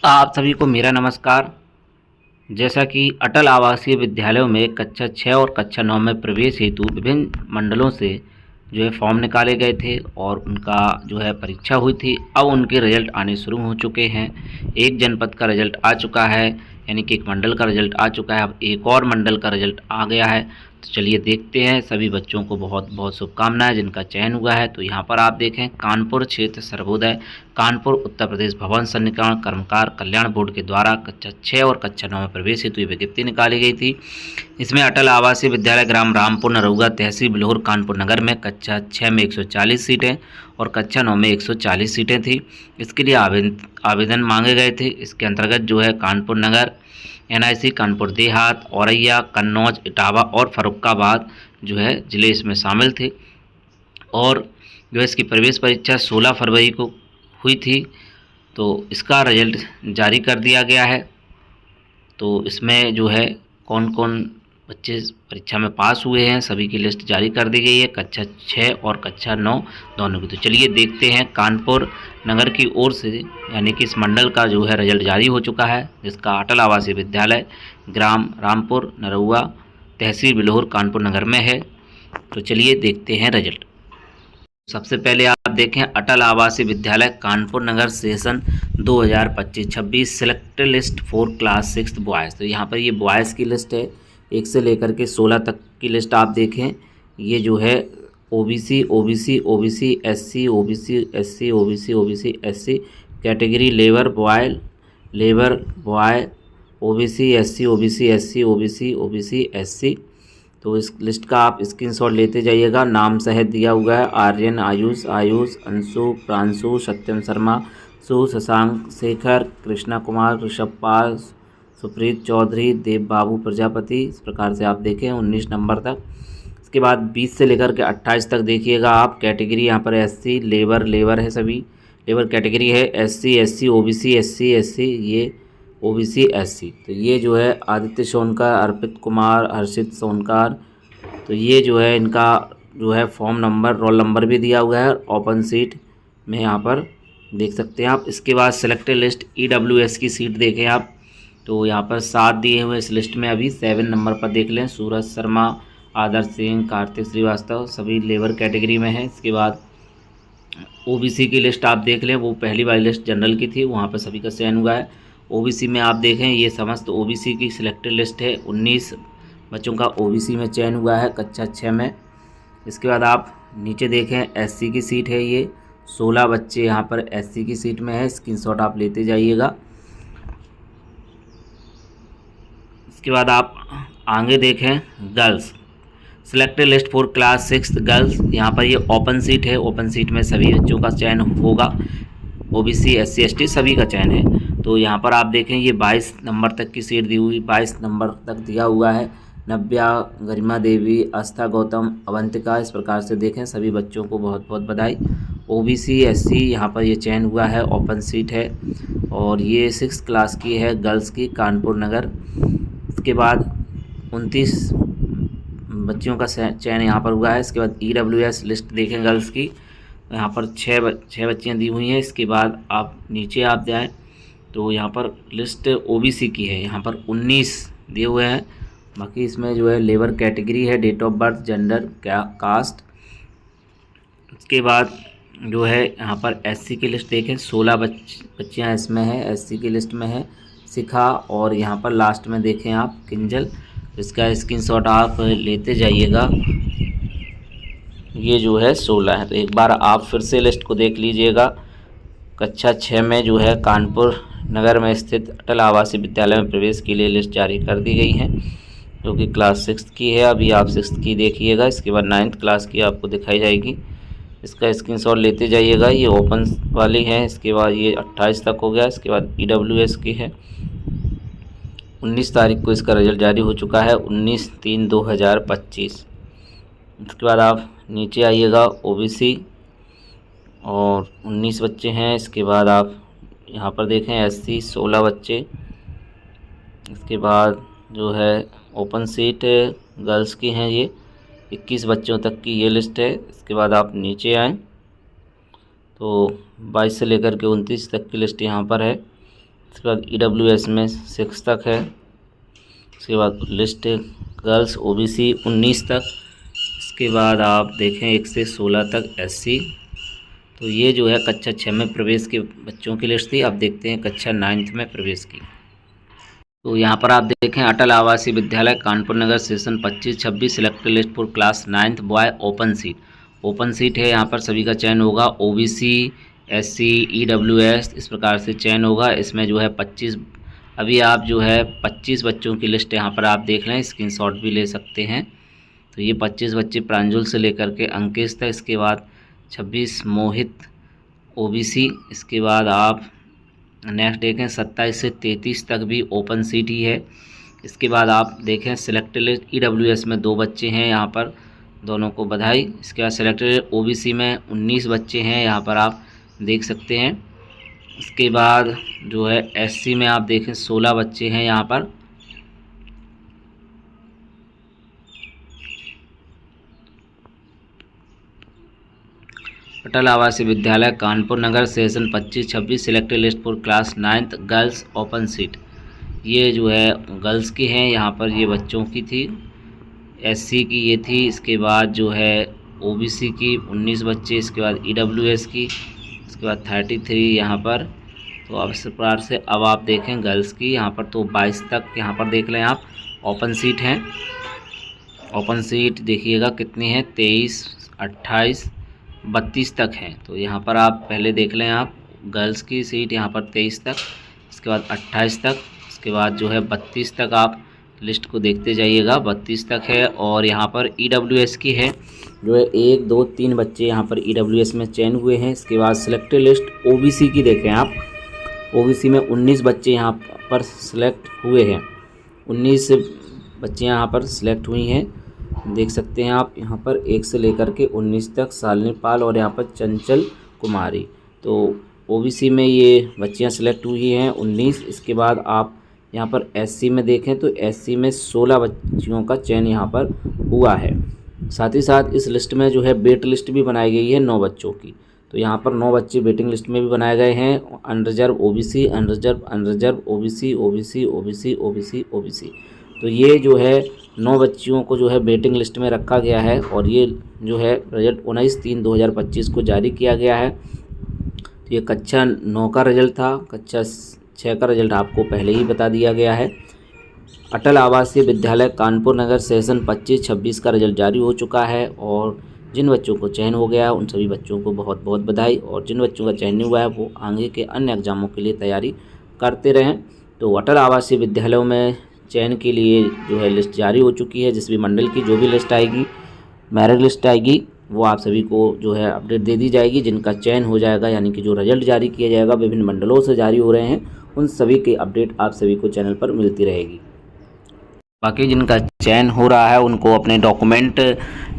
आप सभी को मेरा नमस्कार। जैसा कि अटल आवासीय विद्यालयों में कक्षा 6 और कक्षा 9 में प्रवेश हेतु विभिन्न मंडलों से जो है फॉर्म निकाले गए थे और उनका जो है परीक्षा हुई थी। अब उनके रिजल्ट आने शुरू हो चुके हैं। एक जनपद का रिजल्ट आ चुका है, यानी कि एक मंडल का रिजल्ट आ चुका है। अब एक और मंडल का रिजल्ट आ गया है। तो चलिए देखते हैं। सभी बच्चों को बहुत बहुत शुभकामनाएं जिनका चयन हुआ है। तो यहाँ पर आप देखें, कानपुर क्षेत्र सर्वोदय कानपुर उत्तर प्रदेश भवन सन्निकरण कर्मकार कल्याण बोर्ड के द्वारा कक्षा 6 और कक्षा 9 में प्रवेश हेतु विज्ञप्ति निकाली गई थी। इसमें अटल आवासीय विद्यालय ग्राम रामपुर नरौगा तहसील बिल्हौर कानपुर नगर में कक्षा 6 में 140 सीटें और कक्षा 9 में 140 सीटें थी। इसके लिए आवेदन मांगे गए थे। इसके अंतर्गत जो है कानपुर नगर, NIC, कानपुर देहात, औरैया, कन्नौज, इटावा और फर्रुखाबाद जो है ज़िले इसमें शामिल थे। और जो है इसकी प्रवेश परीक्षा 16 फरवरी को हुई थी। तो इसका रिजल्ट जारी कर दिया गया है। तो इसमें जो है कौन कौन बच्चे परीक्षा में पास हुए हैं सभी की लिस्ट जारी कर दी गई है, कक्षा 6 और कक्षा 9 दोनों की। तो चलिए देखते हैं। कानपुर नगर की ओर से यानी कि इस मंडल का जो है रिजल्ट जारी हो चुका है, जिसका अटल आवासीय विद्यालय ग्राम रामपुर नरौगा तहसील बिल्हौर कानपुर नगर में है। तो चलिए देखते हैं रिजल्ट। सबसे पहले आप देखें, Atal Awasiya Vidyalaya Kanpur Nagar session 2025-26 select list for class 6 boys. तो यहाँ पर ये बॉयज़ की लिस्ट है, 1 से लेकर के 16 तक की लिस्ट आप देखें। ये जो है OBC, OBC, OBC, SC, OBC, SC, OBC, OBC, SC category labour boy, OBC, SC, OBC, SC, OBC, OBC, SC। तो इस लिस्ट का आप स्क्रीनशॉट लेते जाइएगा। नाम सहित दिया हुआ है। आर्यन, आयुष, अंशु, प्रांशु, सत्यम शर्मा, शशांक, शेखर, कृष्णा कुमार, ऋषभ पाल, सुप्रीत चौधरी, देव बाबू प्रजापति। इस प्रकार से आप देखें 19 नंबर तक। इसके बाद 20 से लेकर के 28 तक देखिएगा आप। कैटेगरी यहाँ पर SC लेबर है, सभी लेबर कैटेगरी है। SC, SC, OBC, SC, SC, ये OBC, SC। तो ये जो है आदित्य सोनकर, अर्पित कुमार, हर्षित सोनकर। तो ये जो है इनका जो है फॉर्म नंबर, रोल नंबर भी दिया हुआ है ओपन सीट में, यहाँ पर देख सकते हैं आप। इसके बाद सिलेक्टेड लिस्ट EWS की सीट देखें आप। तो यहाँ पर 7 दिए हुए इस लिस्ट में। अभी 7 नंबर पर देख लें, सूरज शर्मा, आदर्श सिंह, कार्तिक श्रीवास्तव, सभी लेबर कैटेगरी में है। इसके बाद OBC की लिस्ट आप देख लें, वो पहली वाली लिस्ट जनरल की थी, वहाँ पर सभी का चयन हुआ है। OBC में आप देखें, ये समस्त OBC की सिलेक्टेड लिस्ट है। 19 बच्चों का OBC में चयन हुआ है कक्षा 6 में। इसके बाद आप नीचे देखें, SC की सीट है, ये 16 बच्चे यहाँ पर SC की सीट में है। स्क्रीनशॉट आप लेते जाइएगा। इसके बाद आप आगे देखें, girls selected list for class 6 girls. यहाँ पर ये ओपन सीट है। ओपन सीट में सभी बच्चों का चयन होगा। OBC, SC, ST सभी का चयन है। तो यहाँ पर आप देखें, ये 22 नंबर तक की सीट दी हुई, 22 नंबर तक दिया हुआ है। नव्या, गरिमा देवी, आस्था गौतम, अवंतिका। इस प्रकार से देखें, सभी बच्चों को बहुत बहुत बधाई। OBC, SC यहाँ पर ये चयन हुआ है, ओपन सीट है और ये 6 क्लास की है, गर्ल्स की, कानपुर नगर। इसके बाद 29 बच्चियों का चयन यहाँ पर हुआ है। इसके बाद EWS लिस्ट देखें गर्ल्स की, यहाँ पर 6 बच्चियाँ दी हुई हैं। इसके बाद आप नीचे आप जाएँ तो यहाँ पर लिस्ट OBC की है, यहाँ पर 19 दिए हुए हैं। बाकी इसमें जो है लेबर कैटेगरी है, date of birth, gender, caste. इसके बाद जो है यहाँ पर SC की लिस्ट देखें, 16 बच्चियाँ इसमें है, SC की लिस्ट में है, शिखा। और यहाँ पर लास्ट में देखें आप, किंजल। इसका स्क्रीनशॉट आप लेते जाइएगा। ये जो है 16 है। तो एक बार आप फिर से लिस्ट को देख लीजिएगा। कक्षा 6 में जो है कानपुर नगर में स्थित अटल आवासीय विद्यालय में प्रवेश के लिए लिस्ट जारी कर दी गई है, जो कि क्लास 6 की है। अभी आप 6 की देखिएगा। इसके बाद 9th क्लास की आपको दिखाई जाएगी। इसका स्क्रीनशॉट लेते जाइएगा। ये ओपन वाली है। इसके बाद ये 28 तक हो गया। इसके बाद EWS की है। 19 तारीख को इसका रिजल्ट जारी हो चुका है, 19/3/2025। इसके बाद आप नीचे आइएगा, OBC और 19 बच्चे हैं। इसके बाद आप यहाँ पर देखें, SC 16 बच्चे। इसके बाद जो है ओपन सीट गर्ल्स की हैं, ये 21 बच्चों तक की ये लिस्ट है। इसके बाद आप नीचे आएँ तो 22 से लेकर के 29 तक की लिस्ट यहाँ पर है। इसके बाद EWS में 6 तक है। इसके बाद लिस्ट गर्ल्स OBC 19 तक। इसके बाद आप देखें 1 से 16 तक SC। तो ये जो है कक्षा 6 में प्रवेश के बच्चों की लिस्ट थी। अब देखते हैं कक्षा 9th में प्रवेश की। तो यहाँ पर आप देखें Atal Awasiya Vidyalaya Kanpur Nagar session 25-26 selected list for class 9th boy open seat है। यहाँ पर सभी का चयन होगा। OBC SC EWS इस प्रकार से चयन होगा। इसमें जो है 25 अभी आप जो है 25 बच्चों की लिस्ट यहाँ पर आप देख लें, स्क्रीनशॉट भी ले सकते हैं। तो ये 25 बच्चे प्रांजल से लेकर के अंकेश तक। इसके बाद 26 मोहित OBC। इसके बाद आप नेक्स्ट देखें 27 से 33 तक भी ओपन सीट ही है। इसके बाद आप देखें सिलेक्टेड लिस्ट EWS में 2 बच्चे हैं, यहाँ पर दोनों को बधाई। इसके बाद सिलेक्टेड OBC में 19 बच्चे हैं, यहाँ पर आप देख सकते हैं। इसके बाद जो है SC में आप देखें 16 बच्चे हैं यहाँ पर। Atal Awasiya Vidyalaya Kanpur Nagar session 25-26 selected list for class 9th girls open seat. ये जो है गर्ल्स की हैं, यहाँ पर ये बच्चों की थी। SC की ये थी। इसके बाद जो है OBC की 19 बच्चे। इसके बाद EWS की, इसके बाद 33 यहाँ पर। तो अब इस प्रकार से अब आप देखें गर्ल्स की यहाँ पर तो 22 तक यहाँ पर देख लें आप ओपन सीट हैं। ओपन सीट देखिएगा कितनी है, 23, 28, 32 तक हैं। तो यहाँ पर आप पहले देख लें आप गर्ल्स की सीट यहाँ पर 23 तक, इसके बाद 28 तक, इसके बाद जो है 32 तक आप लिस्ट को देखते जाइएगा। 32 तक है। और यहाँ पर EWS की है जो है 1, 2, 3 बच्चे यहाँ पर EWS में चयन हुए हैं। इसके बाद सिलेक्टेड लिस्ट OBC की देखें आप। OBC में 19 बच्चे यहाँ पर सिलेक्ट हुए हैं। 19 बच्चे यहाँ पर सिलेक्ट हुई हैं, देख सकते हैं आप। यहाँ पर 1 से लेकर के 19 तक शालिनी पाल और यहाँ पर चंचल कुमारी। तो OBC में ये बच्चियाँ सिलेक्ट हुई हैं 19। इसके बाद आप यहाँ पर SC में देखें तो SC में 16 बच्चियों का चयन यहाँ पर हुआ है। साथ ही साथ इस लिस्ट में जो है वेट लिस्ट भी बनाई गई है 9 बच्चों की। तो यहाँ पर 9 बच्चे वेटिंग लिस्ट में भी बनाए गए हैं। Unreserved OBC, unreserved OBC। तो ये जो है 9 बच्चियों को जो है वेटिंग लिस्ट में रखा गया है। और ये जो है रिजल्ट 19/3/2025 को जारी किया गया है। तो ये कक्षा 9 का रिजल्ट था। कक्षा 6 का रिजल्ट आपको पहले ही बता दिया गया है। अटल आवासीय विद्यालय कानपुर नगर सेशन 25-26 का रिजल्ट जारी हो चुका है। और जिन बच्चों को चयन हो गया उन सभी बच्चों को बहुत बहुत बधाई। और जिन बच्चों का चयन नहीं हुआ है वो आगे के अन्य एग्जामों के लिए तैयारी करते रहें। तो अटल आवासीय विद्यालयों में चयन के लिए जो है लिस्ट जारी हो चुकी है। जिस भी मंडल की जो भी लिस्ट आएगी, मेरिट लिस्ट आएगी, वो आप सभी को जो है अपडेट दे दी जाएगी। जिनका चयन हो जाएगा यानी कि जो रिजल्ट जारी किया जाएगा विभिन्न मंडलों से जारी हो रहे हैं, उन सभी की अपडेट आप सभी को चैनल पर मिलती रहेगी। बाकी जिनका चयन हो रहा है उनको अपने डॉक्यूमेंट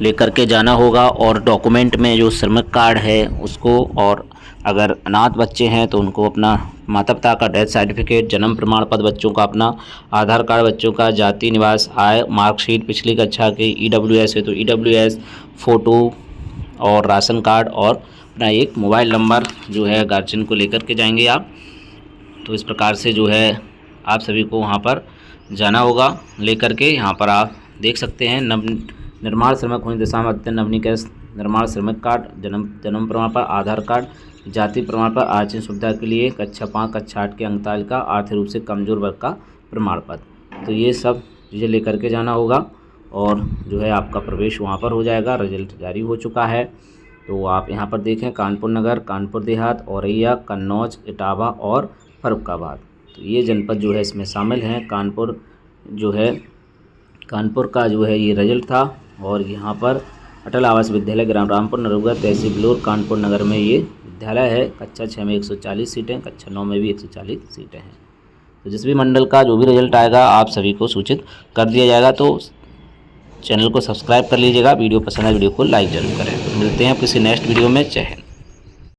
लेकर के जाना होगा। और डॉक्यूमेंट में जो श्रमिक कार्ड है उसको, और अगर अनाथ बच्चे हैं तो उनको अपना माता पिता का डेथ सर्टिफिकेट, जन्म प्रमाण पत्र बच्चों का, अपना आधार कार्ड बच्चों का, जाति निवास आय मार्कशीट पिछली कक्षा के, EWS है तो EWS फ़ोटो और राशन कार्ड, और अपना एक मोबाइल नंबर जो है गार्जियन को लेकर के जाएंगे आप। तो इस प्रकार से जो है आप सभी को वहाँ पर जाना होगा लेकर के। यहाँ पर आप देख सकते हैं निर्माण श्रमिक होने दशा में अत्यंत नवीनीकृत निर्माण श्रमिक कार्ड, जन्म प्रमाण पत्र, आधार कार्ड, जाति प्रमाण पत्र, आरक्षण सुविधा के लिए कक्षा 5, कक्षा 8 के अंकताल का, आर्थिक रूप से कमजोर वर्ग का प्रमाण पत्र। तो ये सब चीज़ें लेकर के जाना होगा। और जो है आपका प्रवेश वहाँ पर हो जाएगा। रिजल्ट जारी हो चुका है। तो आप यहाँ पर देखें कानपुर नगर, कानपुर देहात, औरैया, कन्नौज, इटावा और फर्रुखाबाद। तो ये जनपद जो है इसमें शामिल हैं। कानपुर जो है कानपुर का जो है ये रिजल्ट था। और यहाँ पर अटल आवास विद्यालय ग्राम रामपुर नरुगा तहसील बिलोर कानपुर नगर में ये विद्यालय है। कक्षा 6 में 140 सीटें, कक्षा 9 में भी 140 सीटें हैं। तो जिस भी मंडल का जो भी रिजल्ट आएगा आप सभी को सूचित कर दिया जाएगा। तो चैनल को सब्सक्राइब कर लीजिएगा। वीडियो पसंद है वीडियो को लाइक जरूर करें। तो मिलते हैं किसी नेक्स्ट वीडियो में। जय हिंद।